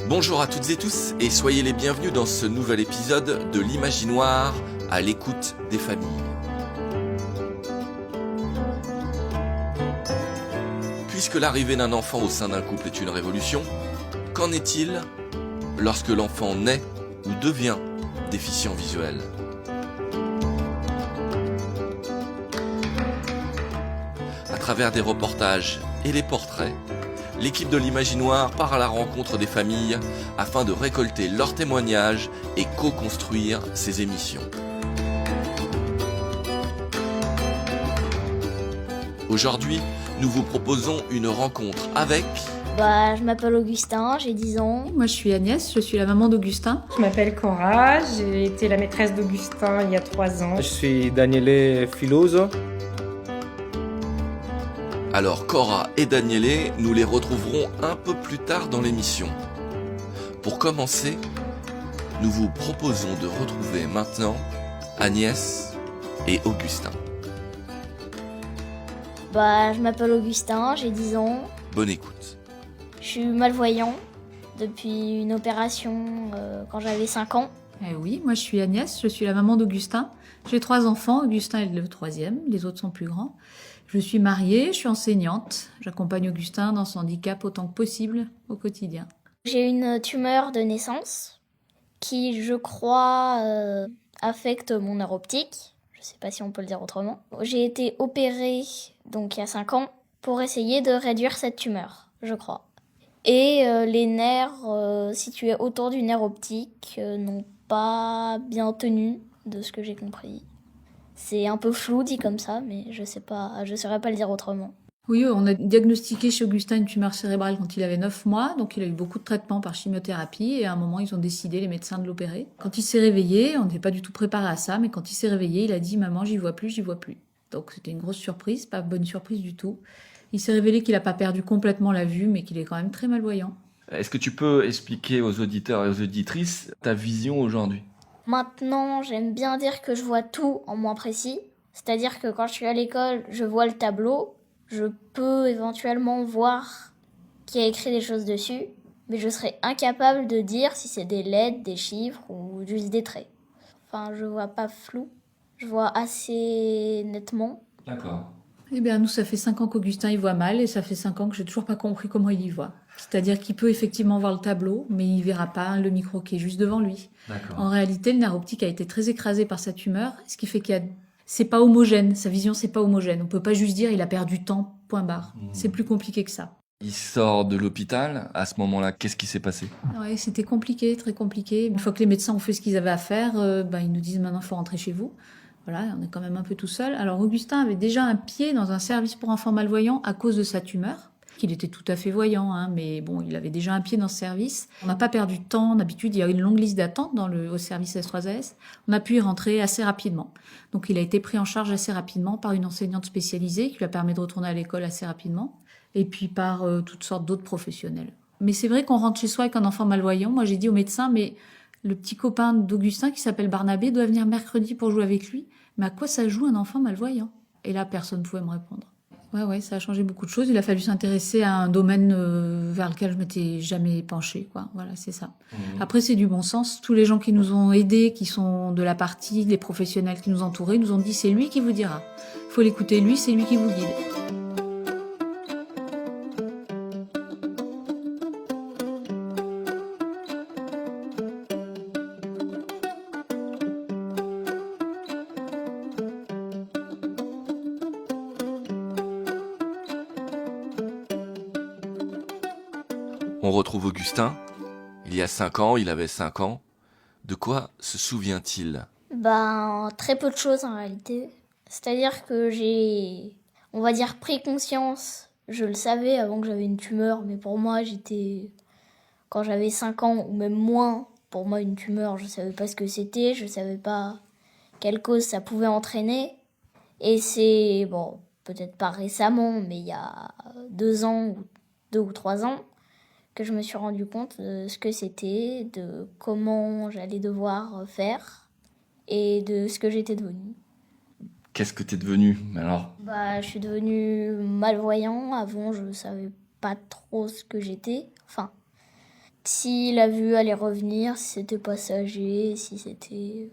Bonjour à toutes et tous et soyez les bienvenus dans ce nouvel épisode de l'Imaginoire à l'écoute des familles. Puisque l'arrivée d'un enfant au sein d'un couple est une révolution, qu'en est-il lorsque l'enfant naît ou devient déficient visuel ? À travers des reportages et des portraits, l'équipe de l'Imaginoire part à la rencontre des familles afin de récolter leurs témoignages et co-construire ces émissions. Aujourd'hui, nous vous proposons une rencontre avec... Je m'appelle Augustin, j'ai 10 ans. Moi, je suis Agnès, je suis la maman d'Augustin. Je m'appelle Cora, j'ai été la maîtresse d'Augustin il y a 3 ans. Je suis Daniele Filoso. Alors Cora et Daniele, nous les retrouverons un peu plus tard dans l'émission. Pour commencer, nous vous proposons de retrouver maintenant Agnès et Augustin. Je m'appelle Augustin, j'ai 10 ans. Bonne écoute. Je suis malvoyant depuis une opération quand j'avais 5 ans. Oui, moi je suis Agnès, je suis la maman d'Augustin. J'ai 3 enfants, Augustin est le 3e, les autres sont plus grands. Je suis mariée, je suis enseignante. J'accompagne Augustin dans son handicap autant que possible au quotidien. J'ai une tumeur de naissance qui, je crois, affecte mon nerf optique. Je ne sais pas si on peut le dire autrement. J'ai été opérée donc il y a 5 ans pour essayer de réduire cette tumeur, je crois. Et les nerfs situés autour du nerf optique n'ont pas bien tenu, de ce que j'ai compris. C'est un peu flou dit comme ça, mais je saurais pas le dire autrement. Oui, on a diagnostiqué chez Augustin une tumeur cérébrale quand il avait 9 mois, donc il a eu beaucoup de traitements par chimiothérapie, et à un moment, ils ont décidé, les médecins, de l'opérer. Quand il s'est réveillé, on n'était pas du tout préparé à ça, mais quand il s'est réveillé, il a dit « Maman, j'y vois plus ». Donc c'était une grosse surprise, pas bonne surprise du tout. Il s'est révélé qu'il n'a pas perdu complètement la vue, mais qu'il est quand même très malvoyant. Est-ce que tu peux expliquer aux auditeurs et aux auditrices ta vision aujourd'hui ? Maintenant, j'aime bien dire que je vois tout en moins précis. C'est-à-dire que quand je suis à l'école, je vois le tableau. Je peux éventuellement voir qui a écrit des choses dessus. Mais je serais incapable de dire si c'est des lettres, des chiffres ou juste des traits. Enfin, je vois pas flou. Je vois assez nettement. D'accord. Eh bien, nous, ça fait 5 ans qu'Augustin, il voit mal, et ça fait 5 ans que j'ai toujours pas compris comment il y voit. C'est-à-dire qu'il peut effectivement voir le tableau, mais il verra pas le micro qui est juste devant lui. D'accord. En réalité, le nerf optique a été très écrasé par sa tumeur, ce qui fait c'est pas homogène. Sa vision, c'est pas homogène. On peut pas juste dire il a perdu temps, point barre. C'est plus compliqué que ça. Il sort de l'hôpital. À ce moment-là, qu'est-ce qui s'est passé ? Ouais, c'était compliqué, très compliqué. Une fois que les médecins ont fait ce qu'ils avaient à faire, ils nous disent maintenant, faut rentrer chez vous. Voilà, on est quand même un peu tout seul. Alors, Augustin avait déjà un pied dans un service pour enfants malvoyants à cause de sa tumeur. Il était tout à fait voyant, mais bon, il avait déjà un pied dans ce service. On n'a pas perdu de temps. D'habitude, il y a une longue liste d'attente au service S3AS. On a pu y rentrer assez rapidement. Donc, il a été pris en charge assez rapidement par une enseignante spécialisée qui lui a permis de retourner à l'école assez rapidement. Et puis par toutes sortes d'autres professionnels. Mais c'est vrai qu'on rentre chez soi avec un enfant malvoyant. Moi, j'ai dit au médecin, mais le petit copain d'Augustin qui s'appelle Barnabé doit venir mercredi pour jouer avec lui. Mais à quoi ça joue un enfant malvoyant ? Et là, personne ne pouvait me répondre. Ouais, ça a changé beaucoup de choses. Il a fallu s'intéresser à un domaine vers lequel je m'étais jamais penchée, quoi. Voilà, c'est ça. Après, c'est du bon sens. Tous les gens qui nous ont aidés, qui sont de la partie, les professionnels qui nous entouraient, nous ont dit, c'est lui qui vous dira. Il faut l'écouter, lui, c'est lui qui vous guide. On retrouve Augustin. Il y a 5 ans, il avait 5 ans. De quoi se souvient-il ? Très peu de choses en réalité. C'est-à-dire que j'ai, on va dire, pris conscience. Je le savais avant que j'avais une tumeur, mais pour moi, quand j'avais 5 ans ou même moins, pour moi, une tumeur, je savais pas ce que c'était, je savais pas quelle cause ça pouvait entraîner. Et c'est, peut-être pas récemment, mais il y a 2 ans, 2 ou 3 ans, que je me suis rendu compte de ce que c'était, de comment j'allais devoir faire et de ce que j'étais devenue. Qu'est-ce que t'es devenu alors ? Je suis devenue malvoyant. Avant, je savais pas trop ce que j'étais. Enfin, Si la vue allait revenir, si c'était passager, si c'était...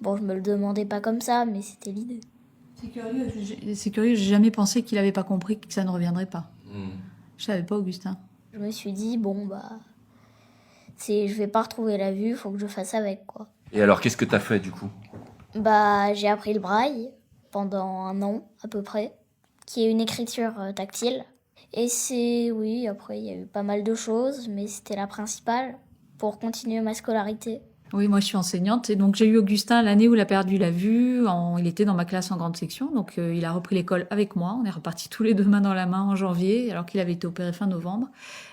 Bon, je me le demandais pas comme ça, mais c'était l'idée. C'est curieux, j'ai jamais pensé qu'il avait pas compris que ça ne reviendrait pas. Hmm. Je savais pas, Augustin. Je me suis dit, bon, je vais pas retrouver la vue, faut que je fasse avec, quoi. Et alors, qu'est-ce que t'as fait du coup? J'ai appris le braille pendant 1 an, à peu près, qui est une écriture tactile. Et oui, après, il y a eu pas mal de choses, mais c'était la principale pour continuer ma scolarité. Oui, moi je suis enseignante et donc j'ai eu Augustin l'année où il a perdu la vue. Il était dans ma classe en grande section, donc il a repris l'école avec moi. On est repartis tous les 2 main dans la main en janvier, alors qu'il avait été opéré fin novembre.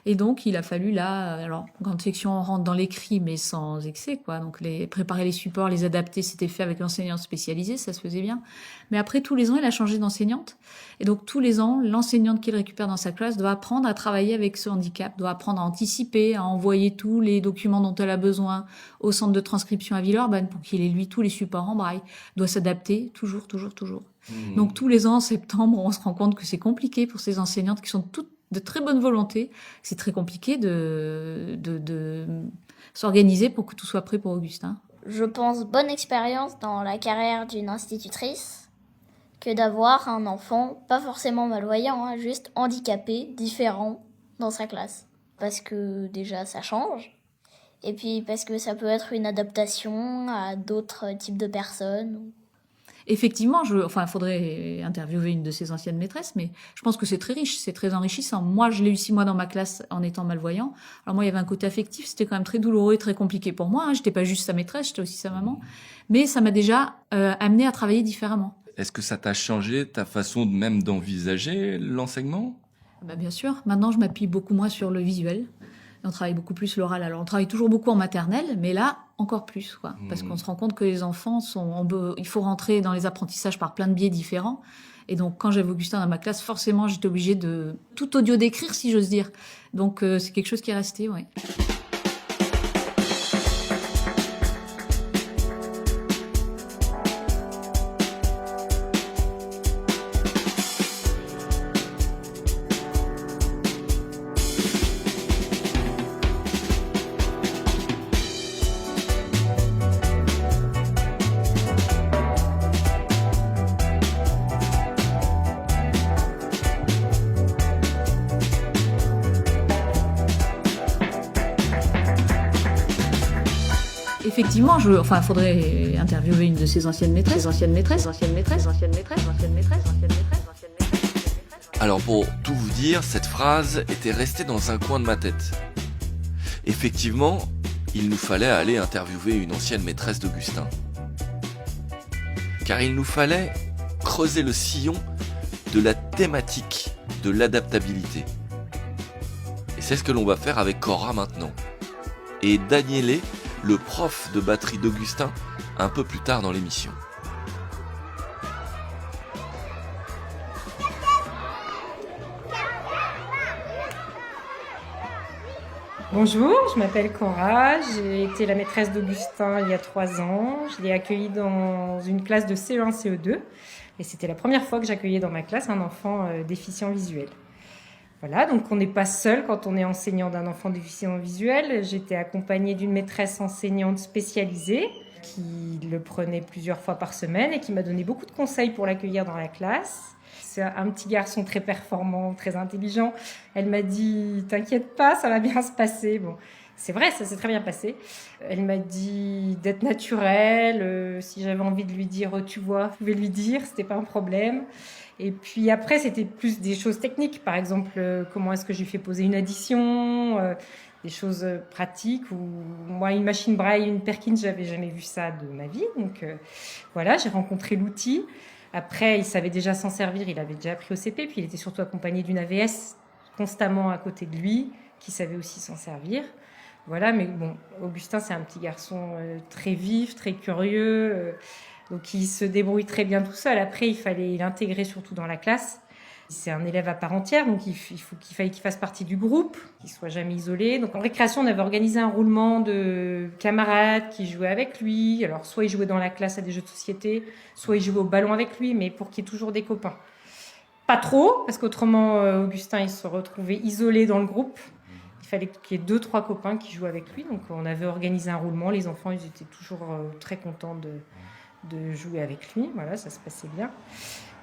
Et donc il a fallu alors grande section, on rentre dans l'écrit mais sans excès, quoi. Donc préparer les supports, les adapter, c'était fait avec l'enseignante spécialisée, ça se faisait bien. Mais après tous les ans, il a changé d'enseignante. Et donc tous les ans, l'enseignante qu'il récupère dans sa classe doit apprendre à travailler avec ce handicap, doit apprendre à anticiper, à envoyer tous les documents dont elle a besoin au centre de transcription à Villeurbanne pour qu'il ait lui tous les supports en braille, doit s'adapter toujours. Donc tous les ans, en septembre, on se rend compte que c'est compliqué pour ces enseignantes qui sont toutes de très bonne volonté. C'est très compliqué de s'organiser pour que tout soit prêt pour Augustin. Je pense bonne expérience dans la carrière d'une institutrice que d'avoir un enfant, pas forcément malvoyant, juste handicapé, différent dans sa classe. Parce que déjà, ça change. Et puis parce que ça peut être une adaptation à d'autres types de personnes. Effectivement, il faudrait interviewer une de ses anciennes maîtresses, mais je pense que c'est très riche, c'est très enrichissant. Moi, je l'ai eu 6 mois dans ma classe en étant malvoyant. Alors moi, il y avait un côté affectif, c'était quand même très douloureux et très compliqué pour moi. J'étais pas juste sa maîtresse, j'étais aussi sa maman. Mais ça m'a déjà amené à travailler différemment. Est-ce que ça t'a changé ta façon même d'envisager l'enseignement? Bien sûr, maintenant je m'appuie beaucoup moins sur le visuel. On travaille beaucoup plus l'oral. Alors, on travaille toujours beaucoup en maternelle, mais là, encore plus, quoi. Parce qu'on se rend compte que les enfants il faut rentrer dans les apprentissages par plein de biais différents. Et donc, quand j'avais Augustin dans ma classe, forcément, j'étais obligée de tout audio d'écrire, si j'ose dire. Donc, c'est quelque chose qui est resté, ouais. Effectivement, il faudrait interviewer une de ses anciennes maîtresses. Alors pour tout vous dire, cette phrase était restée dans un coin de ma tête. Effectivement, il nous fallait aller interviewer une ancienne maîtresse d'Augustin. Car il nous fallait creuser le sillon de la thématique de l'adaptabilité. Et c'est ce que l'on va faire avec Cora maintenant. Et Daniele, le prof de batterie d'Augustin, un peu plus tard dans l'émission. Bonjour, je m'appelle Cora, j'ai été la maîtresse d'Augustin il y a 3 ans. Je l'ai accueilli dans une classe de CE1, CE2 et c'était la première fois que j'accueillais dans ma classe un enfant déficient visuel. Voilà, donc on n'est pas seul quand on est enseignant d'un enfant déficient visuel. J'étais accompagnée d'une maîtresse enseignante spécialisée qui le prenait plusieurs fois par semaine et qui m'a donné beaucoup de conseils pour l'accueillir dans la classe. C'est un petit garçon très performant, très intelligent. Elle m'a dit « T'inquiète pas, ça va bien se passer ». Bon, c'est vrai, ça s'est très bien passé. Elle m'a dit d'être naturelle. Si j'avais envie de lui dire « Tu vois », je pouvais lui dire, c'était pas un problème. Et puis après, c'était plus des choses techniques. Par exemple, comment est-ce que je lui fais poser une addition, des choses pratiques. Ou moi, une machine braille, une Perkins, j'avais jamais vu ça de ma vie. Donc voilà, j'ai rencontré l'outil. Après, il savait déjà s'en servir, il avait déjà appris au CP, puis il était surtout accompagné d'une AVS constamment à côté de lui, qui savait aussi s'en servir. Voilà, mais bon, Augustin, c'est un petit garçon très vif, très curieux, donc il se débrouille très bien tout seul. Après, il fallait l'intégrer surtout dans la classe. C'est un élève à part entière, donc il fallait qu'il fasse partie du groupe, qu'il soit jamais isolé. Donc en récréation, on avait organisé un roulement de camarades qui jouaient avec lui. Alors soit il jouait dans la classe à des jeux de société, soit il jouait au ballon avec lui, mais pour qu'il y ait toujours des copains. Pas trop, parce qu'autrement, Augustin, il se retrouvait isolé dans le groupe. Il fallait qu'il y ait 2-3 copains qui jouent avec lui. Donc on avait organisé un roulement. Les enfants, ils étaient toujours très contents de jouer avec lui. Voilà, ça se passait bien.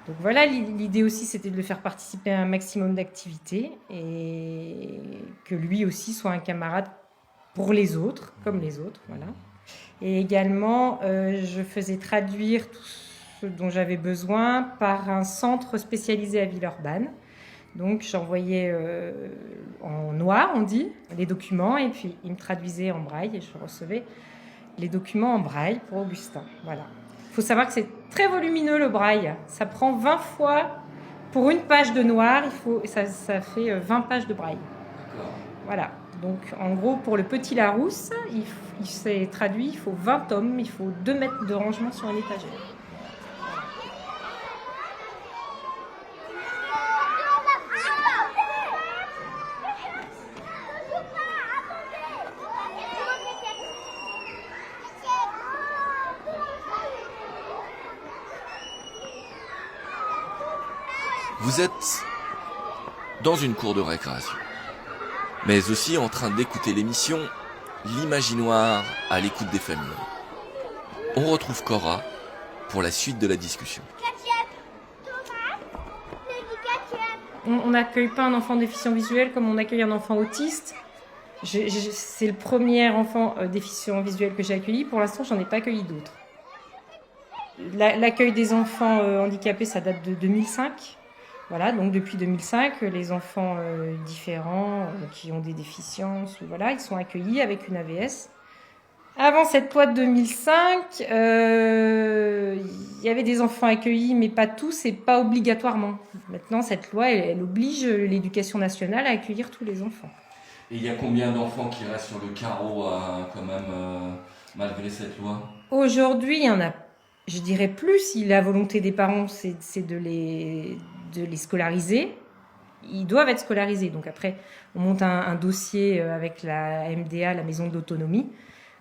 Donc voilà, l'idée aussi, c'était de le faire participer à un maximum d'activités et que lui aussi soit un camarade pour les autres, comme les autres. Voilà. Et également, je faisais traduire tout ce dont j'avais besoin par un centre spécialisé à Villeurbanne. Donc j'envoyais en noir, on dit, les documents, et puis il me traduisait en braille et je recevais les documents en braille pour Augustin. Voilà. Il faut savoir que c'est très volumineux le braille. Ça prend 20 fois pour une page de noir, ça fait 20 pages de braille. D'accord. Voilà. Donc en gros, pour le petit Larousse, il s'est traduit, il faut 20 tomes, il faut 2 mètres de rangement sur une étagère. Vous êtes dans une cour de récréation, mais aussi en train d'écouter l'émission L'Imaginoire à l'écoute des familles. On retrouve Cora pour la suite de la discussion. On n'accueille pas un enfant déficient visuel comme on accueille un enfant autiste. C'est le premier enfant déficient visuel que j'ai accueilli. Pour l'instant, j'en ai pas accueilli d'autres. L'accueil des enfants handicapés, ça date de 2005. Voilà, donc depuis 2005, les enfants différents qui ont des déficiences, voilà, ils sont accueillis avec une AVS. Avant cette loi de 2005, il y avait des enfants accueillis, mais pas tous et pas obligatoirement. Maintenant, cette loi, elle oblige l'éducation nationale à accueillir tous les enfants. Et il y a combien d'enfants qui restent sur le carreau quand même, malgré cette loi ? Aujourd'hui, il y en a, je dirais plus, si la volonté des parents, c'est de les scolariser. Ils doivent être scolarisés. Donc après, on monte un dossier avec la MDA, la maison de l'autonomie,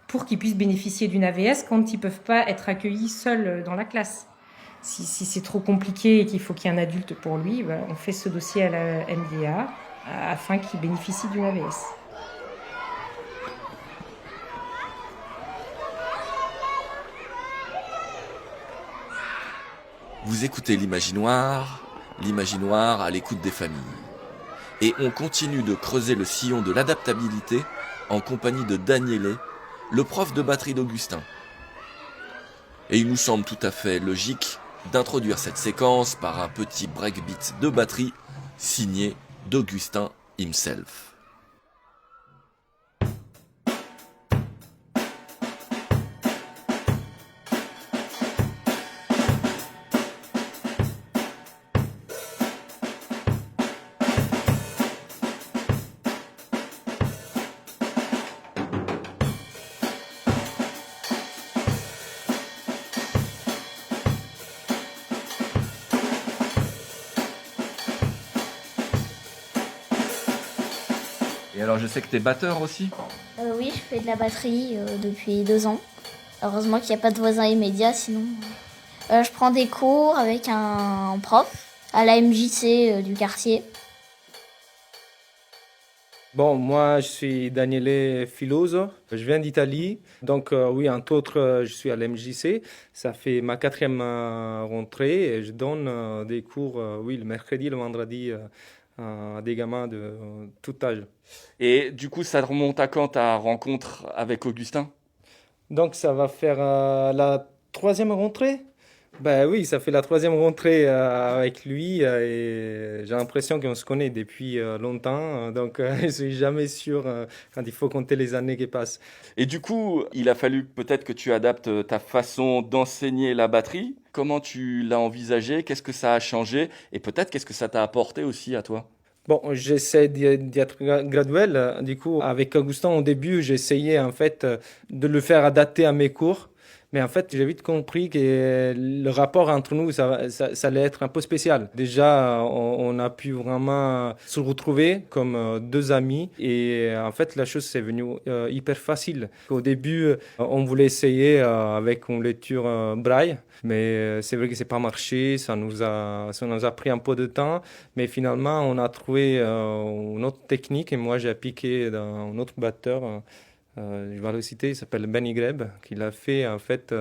pour qu'ils puissent bénéficier d'une AVS quand ils ne peuvent pas être accueillis seuls dans la classe. Si c'est trop compliqué et qu'il faut qu'il y ait un adulte pour lui, on fait ce dossier à la MDA afin qu'il bénéficie d'une AVS. Vous écoutez l'Imaginoire à l'écoute des familles. Et on continue de creuser le sillon de l'adaptabilité en compagnie de Daniele, le prof de batterie d'Augustin. Et il nous semble tout à fait logique d'introduire cette séquence par un petit breakbeat de batterie signé d'Augustin himself. Et alors, je sais que t'es batteur aussi. Oui, je fais de la batterie depuis 2 ans. Heureusement qu'il n'y a pas de voisins immédiats, sinon... je prends des cours avec un prof à la MJC du quartier. Bon, moi, je suis Daniele Filoso. Je viens d'Italie. Donc, oui, entre autres, je suis à l'MJC. Ça fait ma 4e rentrée et je donne des cours, oui, le mercredi, le vendredi, à des gamins de tout âge. Et du coup, ça remonte à quand ta rencontre avec Augustin ? Donc, ça va faire la 3e rentrée. Ben oui, ça fait la 3e rentrée avec lui et j'ai l'impression qu'on se connaît depuis longtemps. Donc, je suis jamais sûr quand il faut compter les années qui passent. Et du coup, il a fallu peut-être que tu adaptes ta façon d'enseigner la batterie. Comment tu l'as envisagé ? Qu'est-ce que ça a changé ? Et peut-être qu'est-ce que ça t'a apporté aussi à toi ? Bon, j'essaie d'être graduel. Du coup, avec Augustin, au début, j'essayais en fait de le faire adapter à mes cours. Mais en fait, j'ai vite compris que le rapport entre nous, ça allait être un peu spécial. Déjà, on a pu vraiment se retrouver comme deux amis. Et en fait, la chose s'est venue hyper facile. Au début, on voulait essayer avec une lecture braille. Mais c'est vrai que c'est pas marché, ça nous a pris un peu de temps. Mais finalement, on a trouvé une autre technique et moi, j'ai appliqué dans un autre batteur. Je vais le citer, il s'appelle Benny Greb, qui a fait en fait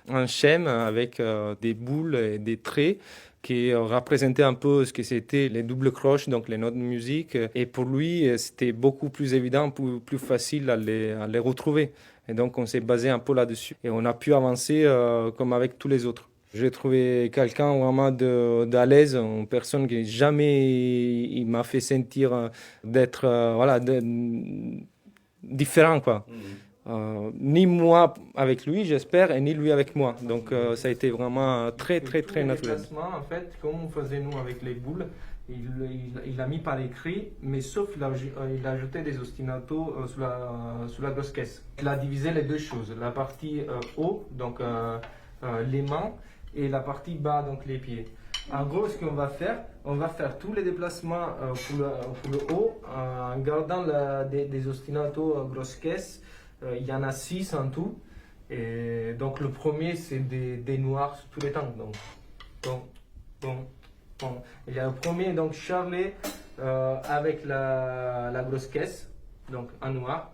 un schème avec des boules et des traits qui représentaient un peu ce que c'était les doubles croches, donc les notes de musique. Et pour lui, c'était beaucoup plus évident, plus facile à les retrouver. Et donc, on s'est basé un peu là-dessus. Et on a pu avancer comme avec tous les autres. J'ai trouvé quelqu'un vraiment d'à l'aise, une personne qui jamais il m'a fait sentir d'être voilà, différent, quoi. Ni moi avec lui, j'espère, et ni lui avec moi. Donc, ça a été vraiment très, très, très naturel. En fait, comme on faisait nous avec les boules, il a mis par écrit, mais sauf il a ajouté des ostinatos sur la grosse caisse. Il a divisé les deux choses, la partie haut, donc les mains, et la partie bas, donc les pieds. En gros, ce qu'on va faire tous les déplacements pour le haut en gardant des ostinatos grosse caisse. Il y en a 6 en tout. Et donc le premier, c'est des noirs sur tous les temps. Donc, bon. Il y a le premier, donc Charlet avec la grosse caisse, donc en noir.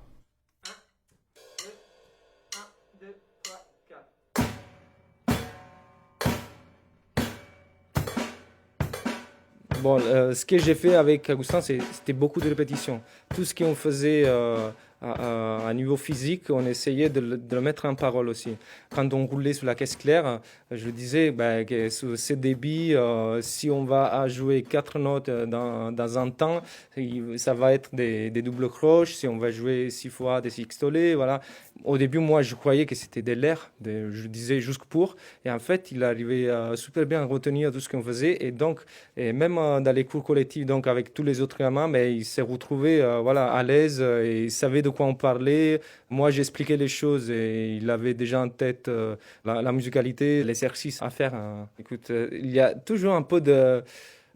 1, 2, 3, 4. Bon, ce que j'ai fait avec Augustin, c'était beaucoup de répétitions. Tout ce qu'on faisait à niveau physique, on essayait de le mettre en parole aussi. Quand on roulait sur la caisse claire, je disais que sur ces débits, si on va jouer 4 notes dans un temps, ça va être des doubles croches. Si on va jouer 6 fois des sixtolets, voilà. Au début, moi, je croyais que c'était de l'air, je disais jusque pour. Et en fait, il arrivait super bien à retenir tout ce qu'on faisait. Et donc, même dans les cours collectifs, donc avec tous les autres gamins, mais il s'est retrouvé voilà, à l'aise et il savait de quoi on parlait. Moi, j'expliquais les choses et il avait déjà en tête la musicalité, l'exercice à faire. Écoute, il y a toujours un peu de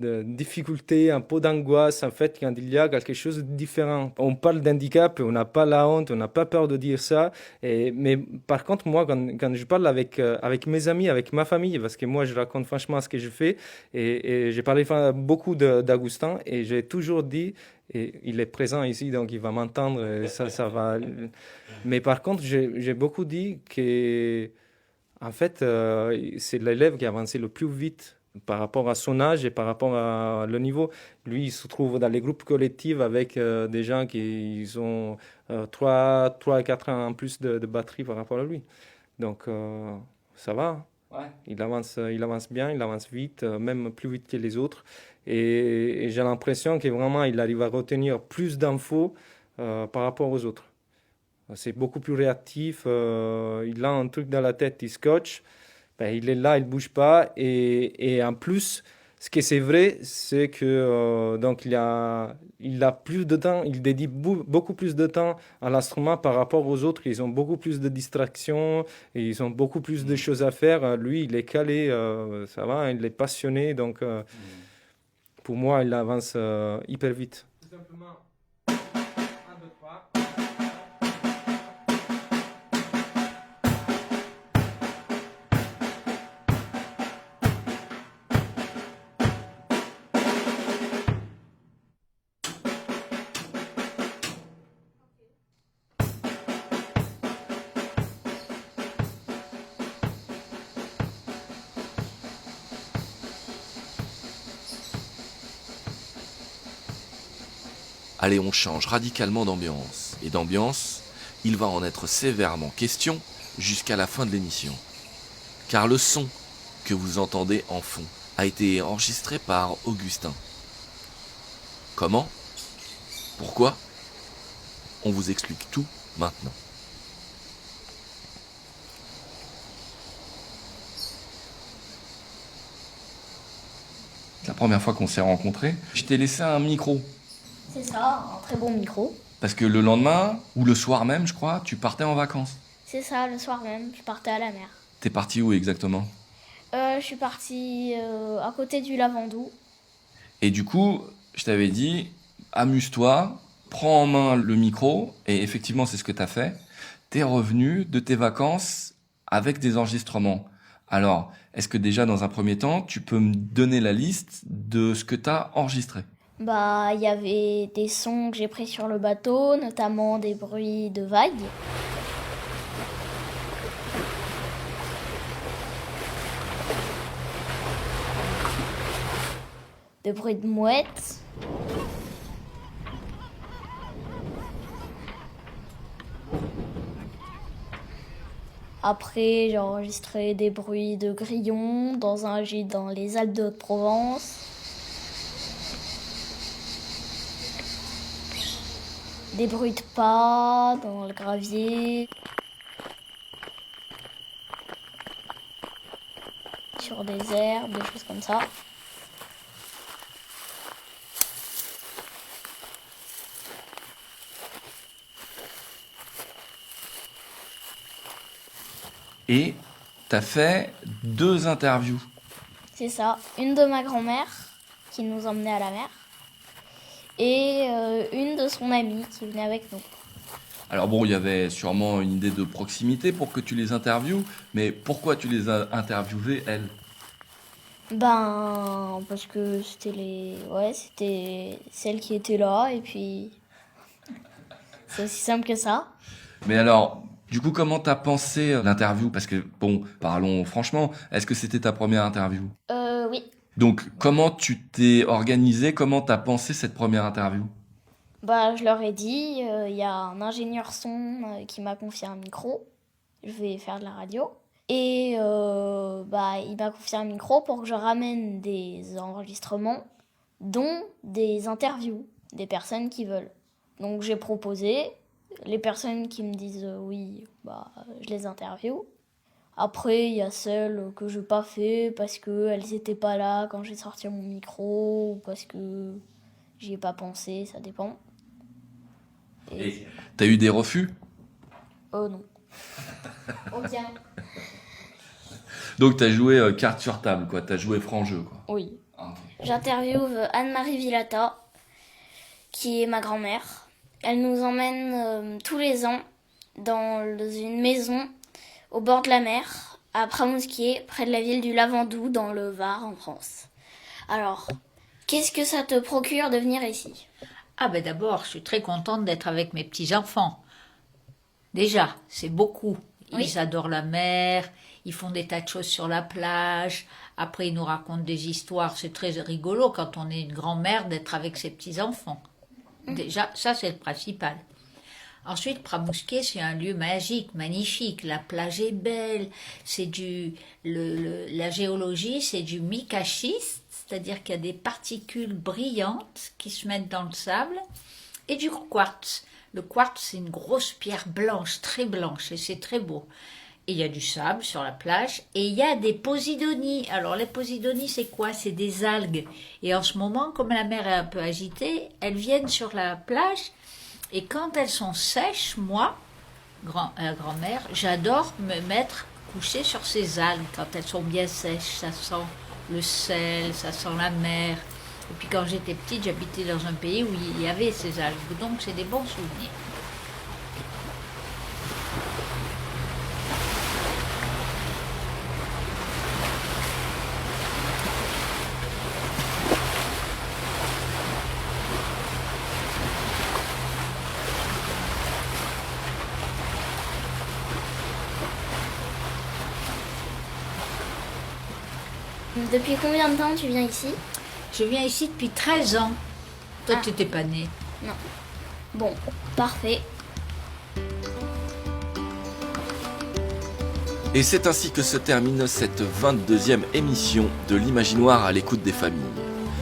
difficulté, un peu d'angoisse en fait quand il y a quelque chose de différent. On parle d'handicap, on n'a pas la honte, on n'a pas peur de dire ça. Mais par contre, moi, quand je parle avec mes amis, avec ma famille, parce que moi, je raconte franchement ce que je fais, et j'ai parlé beaucoup d'Augustin, et j'ai toujours dit, et il est présent ici, donc il va m'entendre, et ça va. Mais par contre, j'ai beaucoup dit que, en fait, c'est l'élève qui a avancé le plus vite par rapport à son âge et par rapport à le niveau. Lui, il se trouve dans les groupes collectifs avec des gens qui ont 3 à 4 ans en plus de batterie par rapport à lui. Donc, ça va. Ouais. Il avance bien, il avance vite, même plus vite que les autres. Et j'ai l'impression que vraiment, il arrive à retenir plus d'infos par rapport aux autres. C'est beaucoup plus réactif. Il a un truc dans la tête, il scotche. Il est là, il ne bouge pas. Et en plus, ce qui c'est vrai, c'est que donc il a plus de temps, il dédie beaucoup plus de temps à l'instrument par rapport aux autres. Ils ont beaucoup plus de distractions, et ils ont beaucoup plus de choses à faire. Lui, il est calé, ça va, il est passionné. Donc, pour moi, il avance hyper vite. Tout simplement, 1, 2, 3. Allez, on change radicalement d'ambiance. Et d'ambiance, il va en être sévèrement question jusqu'à la fin de l'émission. Car le son que vous entendez en fond a été enregistré par Augustin. Comment ? Pourquoi ? On vous explique tout maintenant. La première fois qu'on s'est rencontrés, je t'ai laissé un micro. C'est ça, un très bon micro. Parce que le lendemain, ou le soir même, je crois, tu partais en vacances. C'est ça, le soir même, je partais à la mer. T'es parti où exactement? Je suis partie à côté du Lavandou. Et du coup, je t'avais dit, amuse-toi, prends en main le micro, et effectivement, c'est ce que t'as fait. T'es revenu de tes vacances avec des enregistrements. Alors, est-ce que déjà, dans un premier temps, tu peux me donner la liste de ce que t'as enregistré? Bah, il y avait des sons que j'ai pris sur le bateau, notamment des bruits de vagues. Des bruits de mouettes. Après, j'ai enregistré des bruits de grillons dans un gîte dans les Alpes de Haute-Provence. Des bruits de pas dans le gravier. Sur des herbes, des choses comme ça. Et t'as fait 2 interviews. C'est ça. Une de ma grand-mère qui nous emmenait à la mer. Et une de son amie qui venait avec nous. Alors bon, il y avait sûrement une idée de proximité pour que tu les interviewes, mais pourquoi tu les as interviewées, elles? Ben, parce que c'était celles qui étaient là, et puis c'est aussi simple que ça. Mais alors, du coup, comment t'as pensé l'interview? Parce que, bon, parlons franchement, est-ce que c'était ta première interview? Oui. Donc, comment tu t'es organisé? Comment t'as pensé cette première interview? Bah, je leur ai dit, il y a un ingénieur son qui m'a confié un micro. Je vais faire de la radio. Et il m'a confié un micro pour que je ramène des enregistrements, dont des interviews, des personnes qui veulent. Donc j'ai proposé, les personnes qui me disent oui, je les interviewe. Après, il y a celles que je n'ai pas fait parce qu'elles n'étaient pas là quand j'ai sorti mon micro, ou parce que j'y ai pas pensé, ça dépend. Et t'as eu des refus? Oh non. Aucun. Donc t'as joué carte sur table, quoi. T'as joué franc jeu, quoi. Oui. Ah, ok. J'interviewe Anne-Marie Villata, qui est ma grand-mère. Elle nous emmène tous les ans dans une maison au bord de la mer, à Pramousquier, près de la ville du Lavandou, dans le Var, en France. Alors, qu'est-ce que ça te procure de venir ici? Ah ben d'abord, je suis très contente d'être avec mes petits-enfants. Déjà, c'est beaucoup. Ils Oui. adorent la mer, ils font des tas de choses sur la plage. Après, ils nous racontent des histoires. C'est très rigolo quand on est une grand-mère d'être avec ses petits-enfants. Déjà, ça c'est le principal. Ensuite, Pramousquier, c'est un lieu magique, magnifique. La plage est belle. C'est la géologie, c'est du micaschiste, c'est-à-dire qu'il y a des particules brillantes qui se mettent dans le sable, et du quartz. Le quartz, c'est une grosse pierre blanche, très blanche, et c'est très beau. Et il y a du sable sur la plage, et il y a des posidonies. Alors, les posidonies, c'est quoi? C'est des algues. Et en ce moment, comme la mer est un peu agitée, elles viennent sur la plage, et quand elles sont sèches, moi, grand-mère, j'adore me mettre coucher sur ces algues quand elles sont bien sèches. Ça sent le sel, ça sent la mer. Et puis quand j'étais petite, j'habitais dans un pays où il y avait ces algues. Donc c'est des bons souvenirs. Depuis combien de temps tu viens ici? Je viens ici depuis 13 ans. Toi, Ah. tu n'étais pas née. Bon, parfait. Et c'est ainsi que se termine cette 22e émission de l'Imaginoire à l'écoute des familles.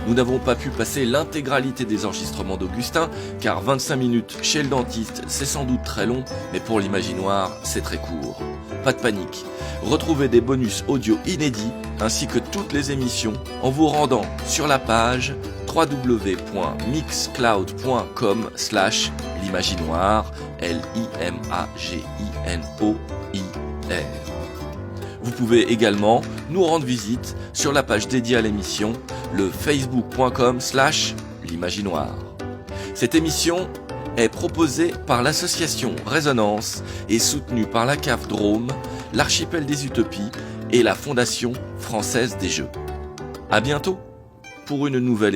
Nous n'avons pas pu passer l'intégralité des enregistrements d'Augustin, car 25 minutes chez le dentiste, c'est sans doute très long, mais pour l'Imaginoire, c'est très court. Pas de panique. Retrouvez des bonus audio inédits, ainsi que toutes les émissions, en vous rendant sur la page www.mixcloud.com/l'imaginoire, LIMAGINOIR. Vous pouvez également nous rendre visite sur la page dédiée à l'émission, le facebook.com/l'imaginoire. Cette émission est proposée par l'association Résonance et soutenue par la CAF Drôme, l'Archipel des Utopies et la Fondation Française des Jeux. À bientôt pour une nouvelle